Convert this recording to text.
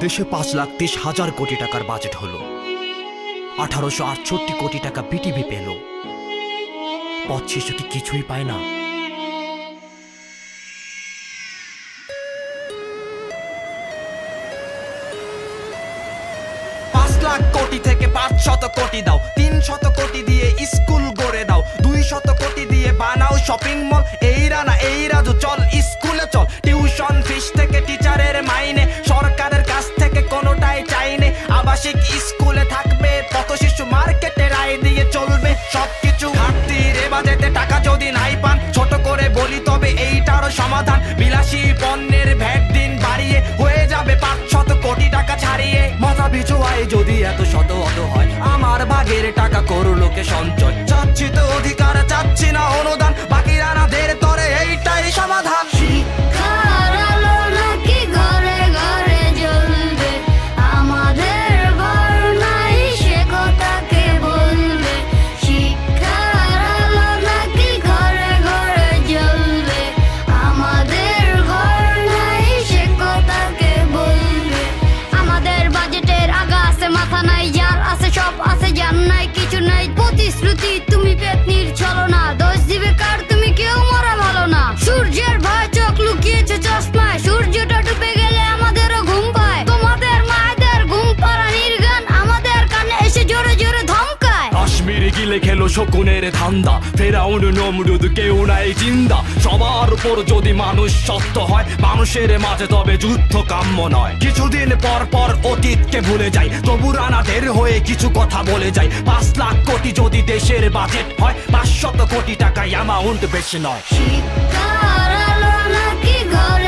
দেশে 5,30,000 কোটি টাকার বাজেট হলো। 1868 কোটি টাকা বিটিভি পেল। পথ শিশু কি কিছুই পায় না? লাখ কোটি থেকে 500 কোটি দাও, 300 কোটি দিয়ে স্কুল গড়ে দাও, 200 কোটি দিয়ে বানাও শপিং মল। এই রানা এই রাজু চল স্কুলে চল, টিউশন ফিস থেকে টিচারের মাইনে, সরকারের কাছ থেকে কোনোটাই চাইনে। আবাসিক স্কুলে থাকবে পথ শিশু, মার্কেটের আয় দিয়ে চলবে সবকিছু। ঘাটতির এ বাজেটে টাকা যদি নাই পান, ছোট করে বলি তবে এইটারও সমাধান। বিলাসী পণ্যের ভ্যাট দিন বাড়িয়ে হয়ে যাবে 500 কোটি টাকা ছাড়িয়ে। মাথা পিছু আয় যদি এত শত অত হয়, আমার ভাগের টাকা করো লোকে সঞ্চয়। চাচ্ছি তো অধিকার, চাচ্ছি না অনুদান, বাকি রানাদের তরে এইটাই সমাধান। শিক্ষার আলো নাকি ঘরে ঘরে জ্বলবে, আমাদের ঘর নাই সে কথা কে বলবে। শিক্ষার আলো নাকি ঘরে ঘরে জ্বলবে, আমাদের ঘর নাই সে কথা কে বলবে। আমাদের বাজেটের আগা আছে মাথা নাই, যার আছে সব আছে, যার নাই কিছু নাই। প্রতিশ্রুতি তুমি পেতনির ছলনা, দোষ দিবে কার তুমি কেউ মরা ভালো না। সূর্যের ভয় চোখ লুকিয়েছে চশমায়, সূর্যটা ডুবে গেলে আমাদেরও ঘুম পায়। তোমাদের মায়েদের ঘুম পাড়ানির গান আমাদের কানে এসে জোরে জোরে ধমকায়। কাশ্মীর গিলে খেলো শকুনের ধান্দা, ফেরাউন নমরুদ কেউ নাই জিন্দা। সবার উপর যদি মানুষ সত্য হয়, মানুষের মাঝে তবে যুদ্ধ কাম্য নয়। কিছুদিন পর পর অতীতকে ভুলে যাই, তবু রানাদের হয়ে কিছু কথা বলে যাই। 5 লাখ কোটি যদি দেশের বাজেট হয়, 500 কোটি টাকা অ্যামাউন্ট বেশি নয়। শিক্ষার আলো নাকি ঘরে